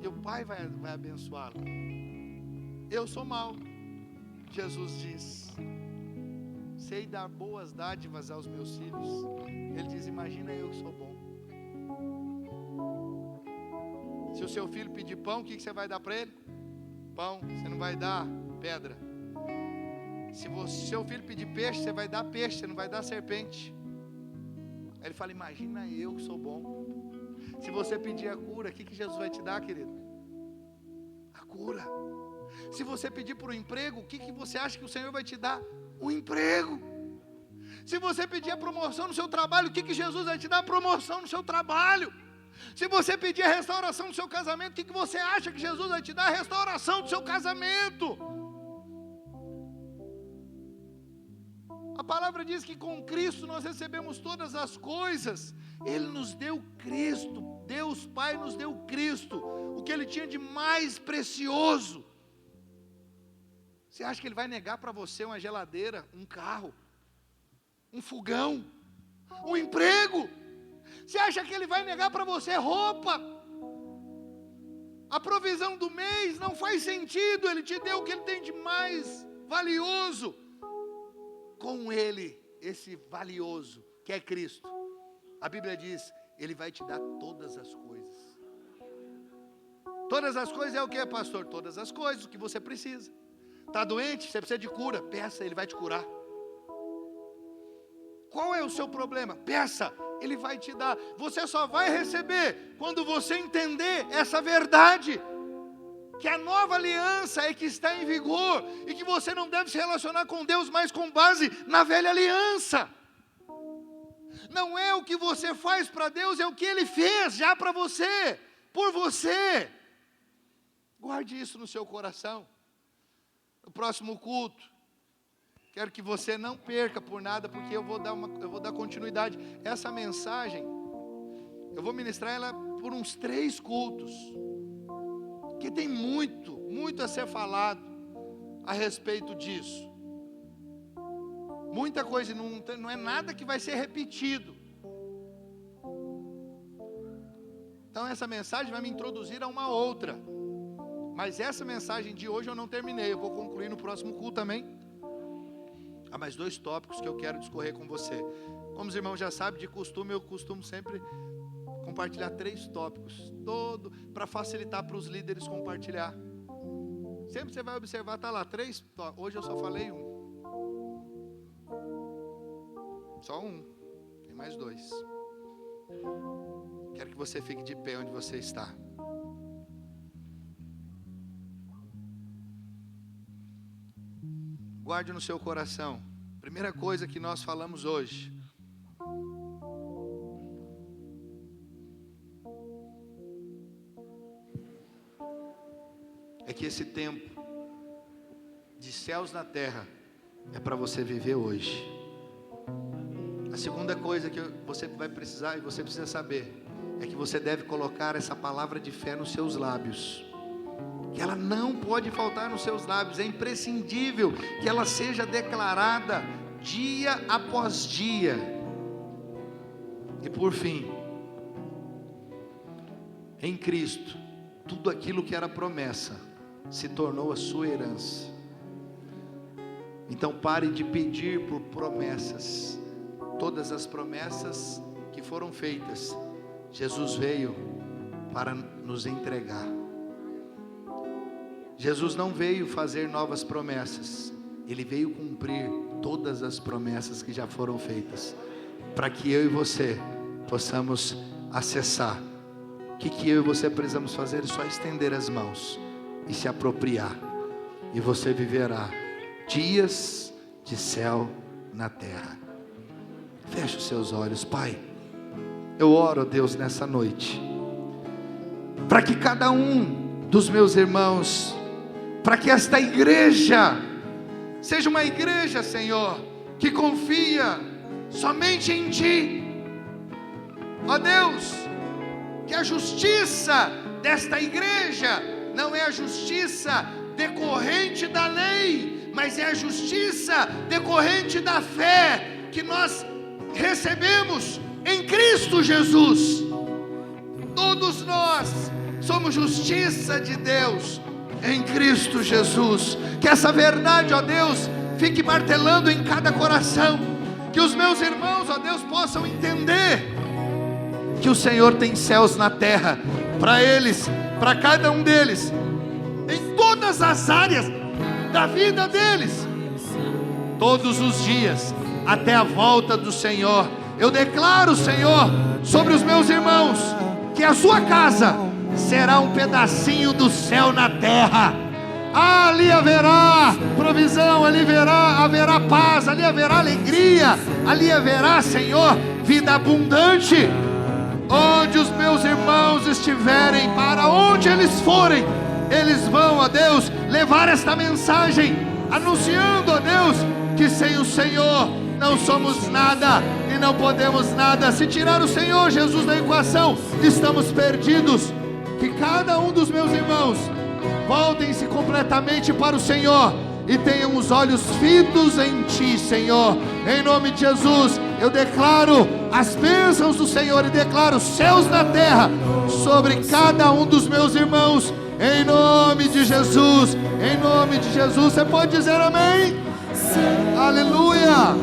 e o Pai vai abençoá-lo. Eu sou mau, Jesus diz, sei dar boas dádivas aos meus filhos. Ele diz: imagina eu que sou bom. Se o seu filho pedir pão, o que você vai dar para ele? Pão. Você não vai dar pedra. Se o seu filho pedir peixe, você vai dar peixe, você não vai dar serpente. Aí ele fala: imagina eu que sou bom. Se você pedir a cura, o que Jesus vai te dar, querido? A cura. Se você pedir por um emprego, o que você acha que o Senhor vai te dar? Um emprego. Se você pedir a promoção no seu trabalho, o que Jesus vai te dar? A promoção no seu trabalho. Se você pedir a restauração do seu casamento, o que você acha que Jesus vai te dar? A restauração do seu casamento. A palavra diz que com Cristo nós recebemos todas as coisas. Ele nos deu Cristo. Deus Pai nos deu Cristo, o que Ele tinha de mais precioso. Você acha que Ele vai negar para você uma geladeira, um carro, um fogão, um emprego? Você acha que Ele vai negar para você roupa? A provisão do mês não faz sentido. Ele te deu o que Ele tem de mais valioso. Com Ele, esse valioso, que é Cristo, a Bíblia diz, Ele vai te dar todas as coisas. Todas as coisas é o que, pastor? Todas as coisas, o que você precisa. Está doente? Você precisa de cura? Peça, Ele vai te curar. Qual é o seu problema? Peça, Ele vai te dar. Você só vai receber quando você entender essa verdade, que a nova aliança é que está em vigor, e que você não deve se relacionar com Deus mais com base na velha aliança. Não é o que você faz para Deus, é o que Ele fez já para você, por você. Guarde isso no seu coração. No próximo culto, quero que você não perca por nada, porque eu vou dar continuidade. Essa mensagem, eu vou ministrar ela por uns 3 cultos, que tem muito a ser falado a respeito disso. Muita coisa, não é nada que vai ser repetido. Então essa mensagem vai me introduzir a uma outra. Mas essa mensagem de hoje eu não terminei, eu vou concluir no próximo culto também. Há mais 2 tópicos que eu quero discorrer com você. Como os irmãos já sabem, de costume, eu costumo sempre compartilhar 3 tópicos, todo para facilitar para os líderes compartilhar. Sempre você vai observar, está lá 3, hoje eu só falei 1. Só 1, tem mais 2. Quero que você fique de pé onde você está. Guarde no seu coração. Primeira coisa que nós falamos hoje. é que esse tempo de céus na terra é para você viver hoje. A segunda coisa que você vai precisar e você precisa saber é que você deve colocar essa palavra de fé nos seus lábios. Que ela não pode faltar nos seus lábios, é imprescindível que ela seja declarada dia após dia. E por fim, em Cristo, tudo aquilo que era promessa se tornou a sua herança. Então pare de pedir por promessas. Todas as promessas que foram feitas, Jesus veio para nos entregar. Jesus não veio fazer novas promessas, Ele veio cumprir todas as promessas que já foram feitas, para que eu e você possamos acessar. O que eu e você precisamos fazer? É só estender as mãos e se apropriar, e você viverá dias de céu na terra. Feche os seus olhos. Pai, eu oro, Deus, nessa noite, para que cada um dos meus irmãos, para que esta igreja seja uma igreja, Senhor, que confia somente em Ti. Ó Deus, que a justiça desta igreja não é a justiça decorrente da lei, mas é a justiça decorrente da fé que nós recebemos em Cristo Jesus. Todos nós somos justiça de Deus em Cristo Jesus. Que essa verdade, ó Deus, fique martelando em cada coração. Que os meus irmãos, ó Deus, possam entender que o Senhor tem céus na terra para eles, para cada um deles, em todas as áreas da vida deles, todos os dias, até a volta do Senhor. Eu declaro, Senhor, sobre os meus irmãos, que a sua casa será um pedacinho do céu na terra. Ali haverá provisão, ali haverá paz, ali haverá alegria, ali haverá, Senhor, vida abundante. Onde os meus irmãos estiverem, para onde eles forem, eles vão, ó Deus, levar esta mensagem, anunciando, ó Deus, que sem o Senhor não somos nada e não podemos nada. Se tirar o Senhor Jesus da equação, estamos perdidos. Que cada um dos meus irmãos voltem-se completamente para o Senhor e tenham os olhos fitos em Ti, Senhor. Em nome de Jesus, eu declaro as bênçãos do Senhor e declaro céus na terra sobre cada um dos meus irmãos. Em nome de Jesus, em nome de Jesus. Você pode dizer amém? Sim. Aleluia.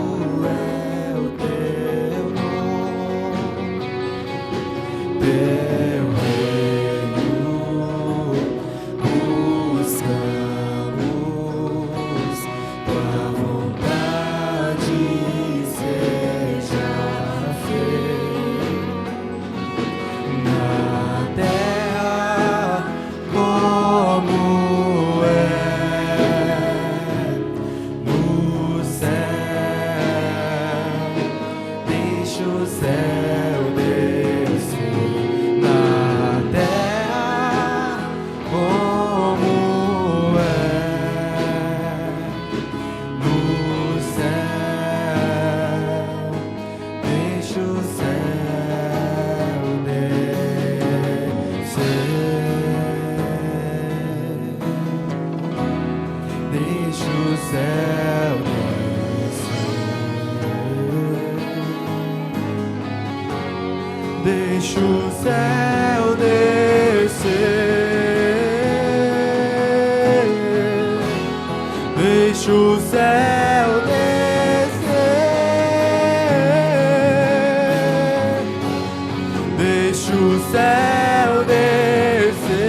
Deixa o céu descer, deixa o céu descer, deixa o céu descer,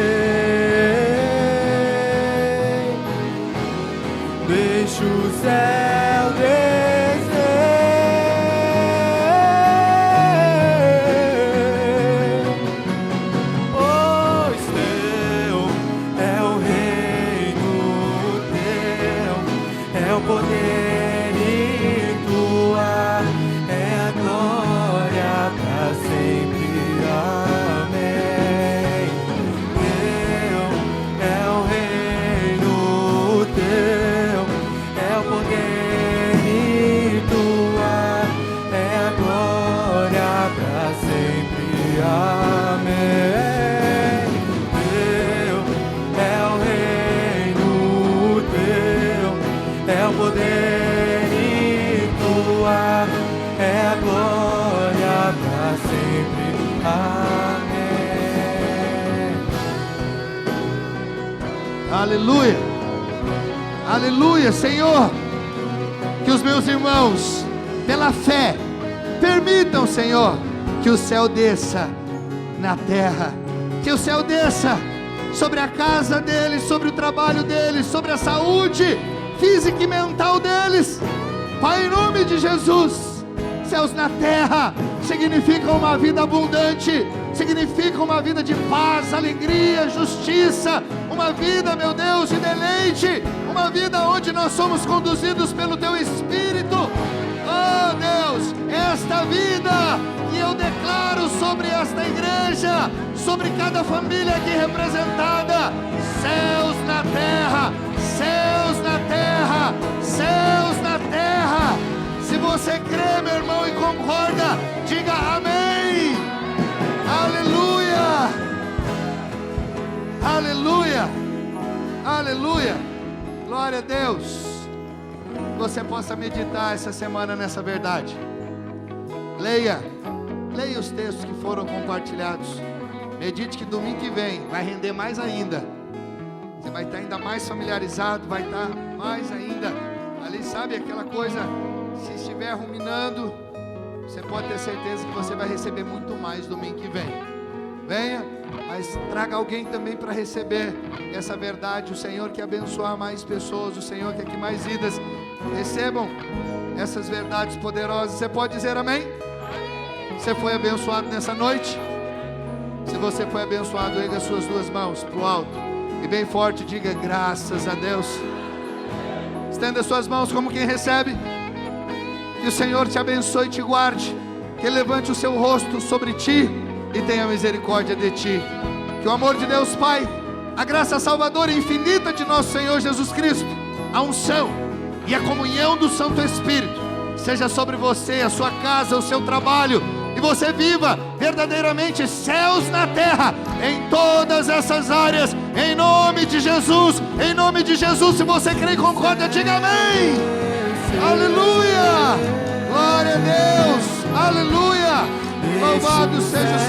deixa o céu descer. É o rei. Amém. Aleluia. Aleluia, Senhor. Que os meus irmãos, pela fé, permitam, Senhor, que o céu desça na terra. Que o céu desça sobre a casa deles, sobre o trabalho deles, sobre a saúde física e mental deles. Pai, em nome de Jesus, céus na terra significam uma vida abundante, significam uma vida de paz, alegria, justiça, uma vida, meu Deus, de deleite, uma vida onde nós somos conduzidos pelo Teu Espírito. Oh Deus, esta vida que eu declaro sobre esta igreja, sobre cada família aqui representada, céus na terra, céus na terra, céus na terra. Se você crê, meu irmão, e concorda, diga amém. Aleluia, aleluia, aleluia, glória a Deus. Você possa meditar essa semana nessa verdade. Leia os textos que foram compartilhados. Medite que domingo que vem vai render mais ainda. Você vai estar ainda mais familiarizado, vai estar mais ainda. Ali, sabe aquela coisa, se estiver ruminando, você pode ter certeza que você vai receber muito mais domingo que vem. Venha, mas traga alguém também para receber essa verdade. O Senhor quer abençoar mais pessoas, o Senhor quer que mais vidas recebam essas verdades poderosas. Você pode dizer amém? Você foi abençoado nessa noite? Se você foi abençoado, erga suas duas mãos para o alto e bem forte diga graças a Deus. Estenda suas mãos como quem recebe. Que o Senhor te abençoe e te guarde, que Ele levante o seu rosto sobre ti e tenha misericórdia de ti. Que o amor de Deus Pai, a graça salvadora e infinita de nosso Senhor Jesus Cristo, a unção e a comunhão do Santo Espírito seja sobre você, a sua casa, o seu trabalho, e você viva verdadeiramente céus na terra, em todas essas áreas, em nome de Jesus, em nome de Jesus. Se você crê e concorda, diga amém. Aleluia, glória a Deus, aleluia, louvado seja o Senhor.